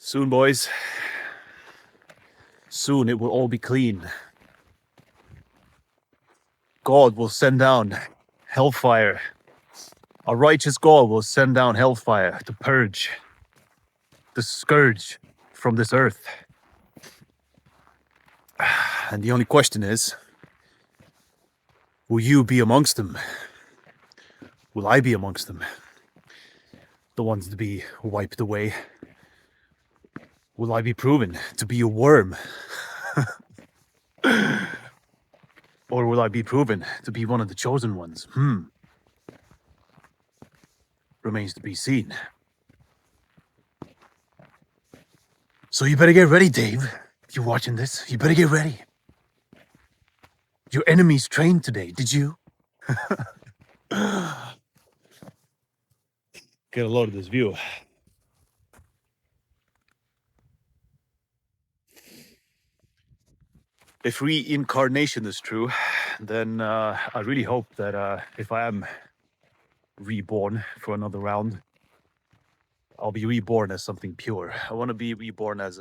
Soon, boys. Soon it will all be clean. God will send down hellfire. A righteous God will send down hellfire to purge the scourge from this earth. And the only question is, will you be amongst them? Will I be amongst them? The ones to be wiped away? Will I be proven to be a worm? Or will I be proven to be one of the chosen ones? Remains to be seen. So you better get ready, Dave. If you're watching this, you better get ready. Your enemies trained today, did you? Get a load of this view. If reincarnation is true, then I really hope that if I am reborn for another round, I'll be reborn as something pure. I want to be reborn as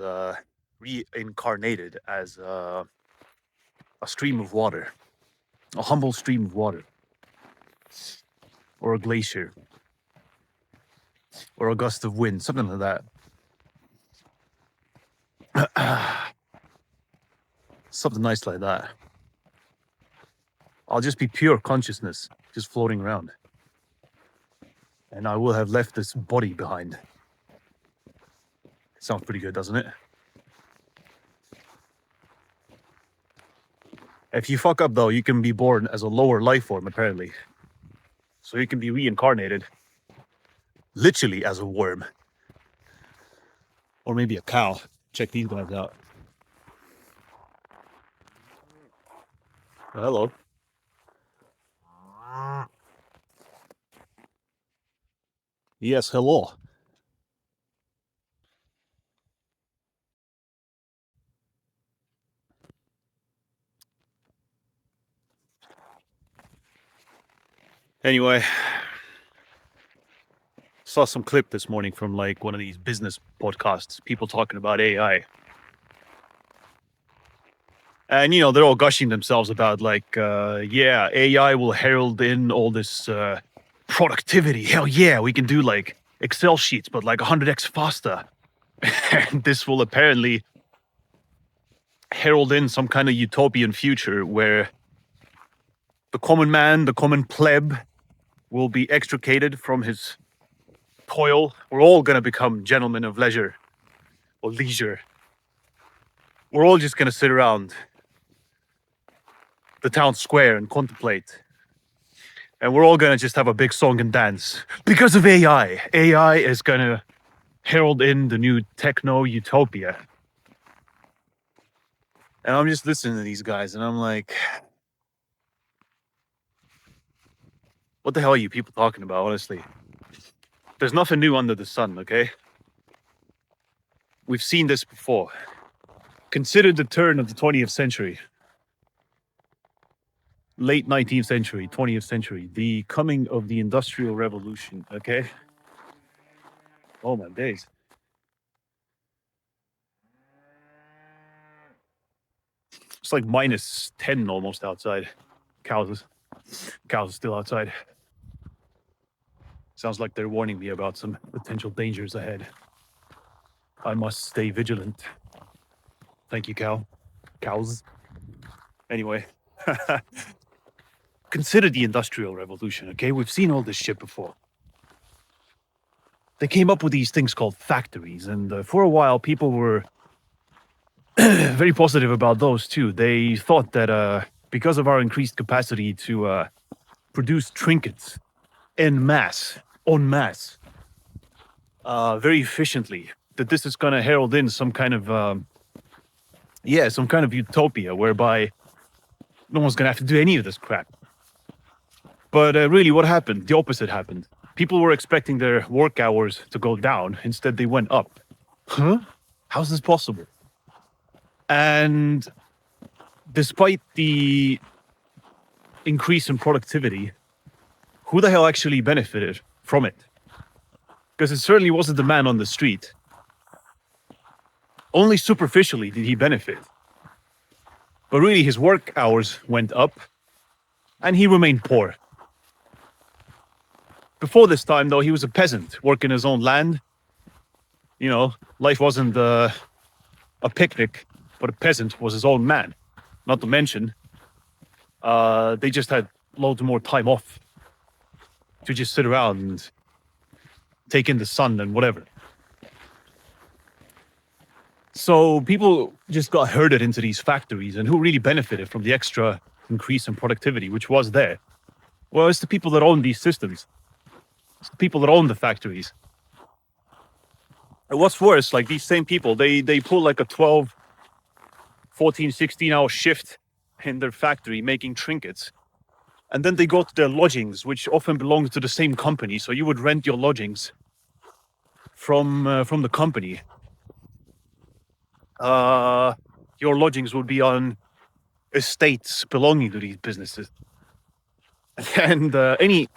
reincarnated as a stream of water, a humble stream of water, or a glacier, or a gust of wind, something like that. Something nice like that. I'll just be pure consciousness, just floating around. And I will have left this body behind. Sounds pretty good, doesn't it? If you fuck up, though, you can be born as a lower life form, apparently. So you can be reincarnated, literally as a worm. Or maybe a cow. Check these guys out. Hello. Yes, hello. Anyway, saw some clip this morning from like one of these business podcasts, people talking about AI. And, you know, they're all gushing themselves about like, yeah, AI will herald in all this productivity. Hell yeah, we can do like Excel sheets, but like 100x faster. And this will apparently herald in some kind of utopian future where the common man, the common pleb, will be extricated from his toil. We're all going to become gentlemen of leisure or leisure. We're all just going to sit around the town square and contemplate. And we're all going to just have a big song and dance because of AI. AI is going to herald in the new techno utopia. And I'm just listening to these guys and I'm like, what the hell are you people talking about, honestly? There's nothing new under the sun, okay? We've seen this before. Consider the turn of the 20th century. Late 19th century, 20th century. The coming of the Industrial Revolution, okay? Oh my days. It's like minus 10 almost outside. Cows are still outside. Sounds like they're warning me about some potential dangers ahead. I must stay vigilant. Thank you, cows. Anyway, consider the Industrial Revolution, okay? We've seen all this shit before. They came up with these things called factories, and for a while, people were very positive about those too. They thought that because of our increased capacity to produce trinkets en masse, very efficiently, that this is going to herald in some kind of utopia whereby no one's going to have to do any of this crap. But really, what happened? The opposite happened. People were expecting their work hours to go down. Instead, they went up. Huh? How's this possible? And despite the increase in productivity, who the hell actually benefited from it? Because it certainly wasn't the man on the street. Only superficially did he benefit. But really, his work hours went up, and he remained poor. Before this time, though, he was a peasant working his own land. You know, life wasn't a picnic, but a peasant was his own man. Not to mention, they just had loads more time off to just sit around and take in the sun and whatever. So people just got herded into these factories, and who really benefited from the extra increase in productivity, which was there? Well, it's the people that own these systems. It's the people that own the factories. And what's worse, like these same people, they pull like a 12, 14, 16-hour shift in their factory making trinkets. And then they go to their lodgings, which often belong to the same company. So you would rent your lodgings from the company. Your lodgings would be on estates belonging to these businesses. And any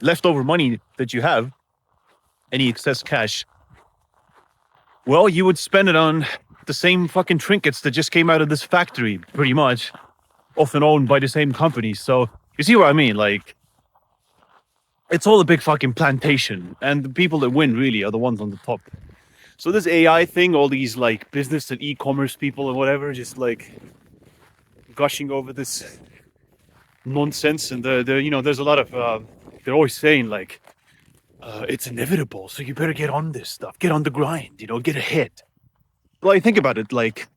leftover money that you have, any excess cash, well, you would spend it on the same fucking trinkets that just came out of this factory, pretty much, often owned by the same company. So you see what I mean? Like, it's all a big fucking plantation, and the people that win really are the ones on the top. So this AI thing, all these like business and e-commerce people and whatever, just like gushing over this nonsense, and there's a lot of they're always saying like it's inevitable, so you better get on this stuff, get on the grind, get ahead. Well, I think about it, like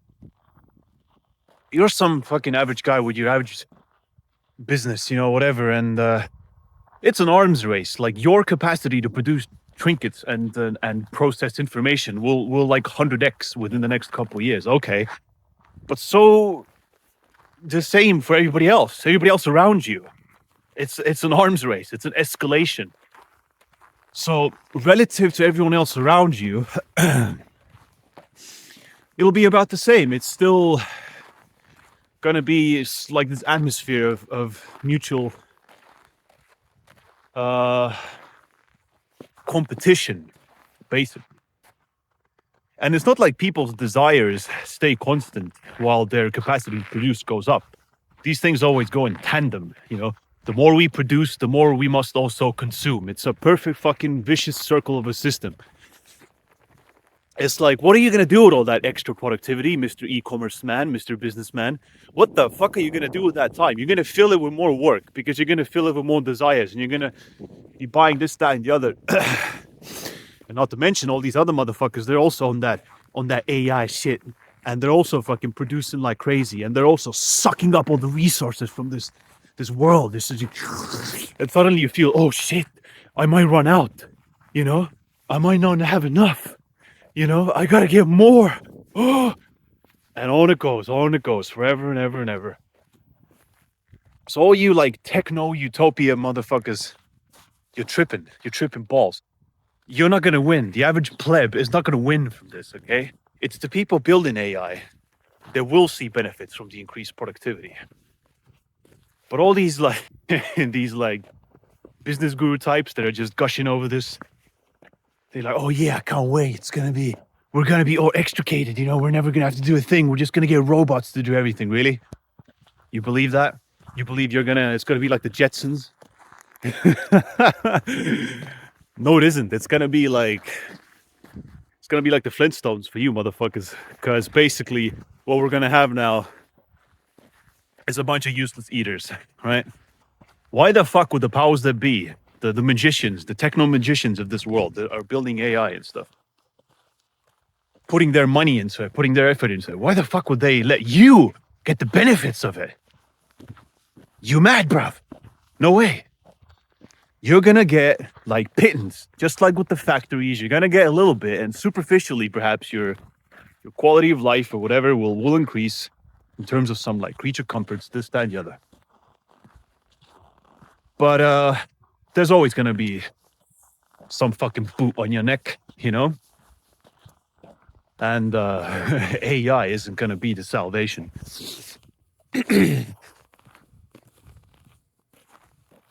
you're some fucking average guy with your average business, whatever, and it's an arms race. Like your capacity to produce trinkets and process information will like 100x within the next couple of years. Okay, but so the same for everybody else around you. It's an arms race. It's an escalation. So relative to everyone else around you, it'll be about the same. It's still gonna be like this atmosphere of mutual competition, basically. And it's not like people's desires stay constant while their capacity to produce goes up. These things always go in tandem, The more we produce, the more we must also consume. It's a perfect fucking vicious circle of a system. It's like, what are you going to do with all that extra productivity, Mr. E-commerce man, Mr. Businessman? What the fuck are you going to do with that time? You're going to fill it with more work because you're going to fill it with more desires, and you're going to be buying this, that, and the other. And not to mention all these other motherfuckers, they're also on that AI shit. And they're also fucking producing like crazy. And they're also sucking up all the resources from this world. And suddenly you feel, oh shit, I might run out. I might not have enough. I gotta get more. Oh, and on it goes forever and ever and ever. So all you like techno utopia motherfuckers, you're tripping balls. You're not gonna win. The average pleb is not gonna win from this, okay? It's the people building AI that will see benefits from the increased productivity. But all these like business guru types that are just gushing over this, they're like, oh yeah, I can't wait. We're gonna be all extricated, we're never gonna have to do a thing. We're just gonna get robots to do everything. Really? You believe that? You believe it's gonna be like the Jetsons? No, it isn't. It's gonna be like the Flintstones for you motherfuckers. Because basically what we're gonna have now is a bunch of useless eaters, right? Why the fuck would the powers that be, the magicians, the techno magicians of this world that are building AI and stuff, putting their money into it, putting their effort into it, why the fuck would they let you get the benefits of it? You mad, bruv? No way. You're gonna get like pittance, just like with the factories. You're gonna get a little bit, and superficially, perhaps your quality of life or whatever will increase in terms of some like creature comforts, this, that, and the other. But there's always gonna be some fucking boot on your neck, And AI isn't gonna be the salvation.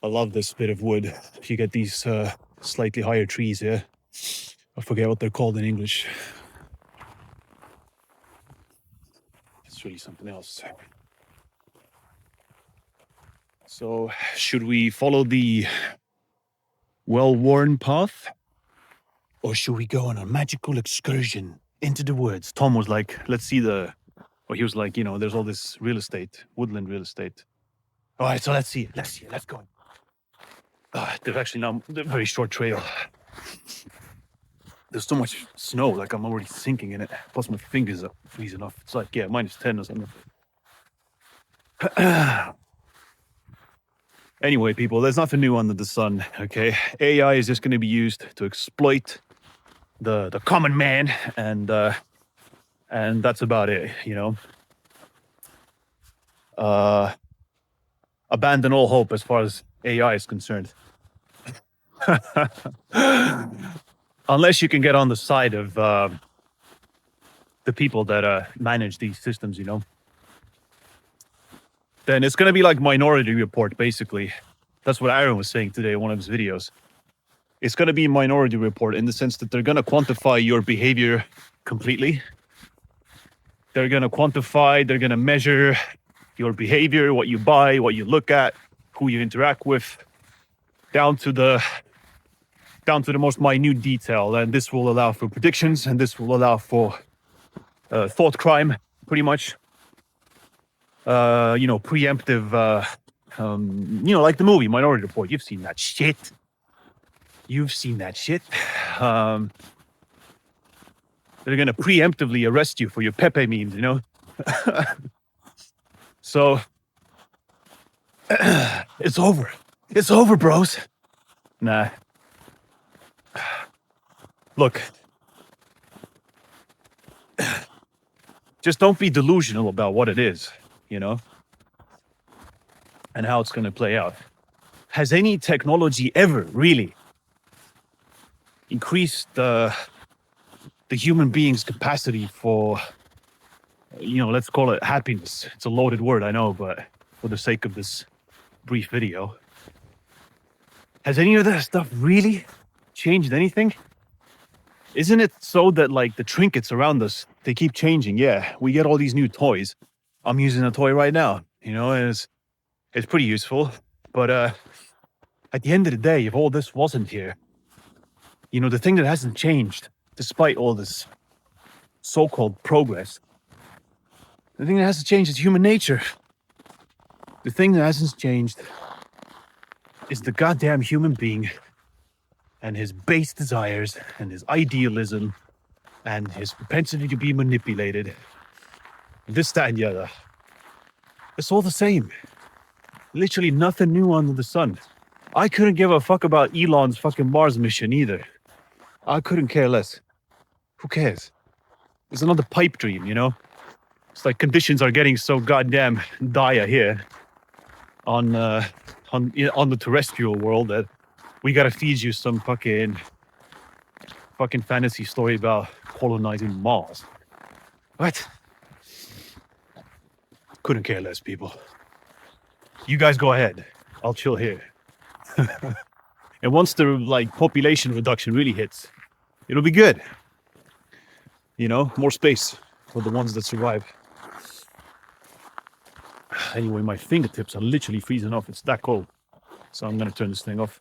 I love this bit of wood. You get these slightly higher trees here. I forget what they're called in English. it's really something else. So, should we follow the well-worn path? Or should we go on a magical excursion into the woods? Tom was like, let's see he was like, there's all this real estate, woodland real estate. All right, so let's see it. Let's go. There's actually now a very short trail. There's so much snow, like I'm already sinking in it. Plus my fingers are freezing off. It's like, -10 or something. Anyway, people, there's nothing new under the sun, okay? AI is just going to be used to exploit the common man, and that's about it, Abandon all hope as far as AI is concerned. Unless you can get on the side of the people that manage these systems, then it's going to be like Minority Report, basically. That's what Aaron was saying today in one of his videos. It's going to be Minority Report in the sense that they're going to quantify your behavior completely. They're going to quantify, they're going to measure your behavior, what you buy, what you look at, who you interact with, down to the most minute detail. And this will allow for predictions, and this will allow for thought crime, pretty much. Preemptive, like the movie Minority Report. You've seen that shit. They're gonna preemptively arrest you for your Pepe memes, So it's over. It's over, bros. Nah. Look. Just don't be delusional about what it is, and how it's going to play out. Has any technology ever really increased the human being's capacity for, let's call it happiness? It's a loaded word, I know, but for the sake of this brief video, has any of that stuff really changed anything? Isn't it so that, like, the trinkets around us, they keep changing? Yeah, we get all these new toys. I'm using a toy right now, and it's pretty useful. But at the end of the day, if all this wasn't here, the thing that hasn't changed, despite all this so-called progress, the thing that hasn't changed is human nature. The thing that hasn't changed is the goddamn human being and his base desires and his idealism and his propensity to be manipulated. This, that, and the other. It's all the same. Literally nothing new under the sun. I couldn't give a fuck about Elon's fucking Mars mission either. I couldn't care less. Who cares? It's another pipe dream, It's like conditions are getting so goddamn dire here on the terrestrial world that we gotta feed you some fucking fantasy story about colonizing Mars. What? Couldn't care less, people. You guys go ahead. I'll chill here. And once the population reduction really hits, it'll be good. More space for the ones that survive. Anyway, my fingertips are literally freezing off. It's that cold. So I'm gonna turn this thing off.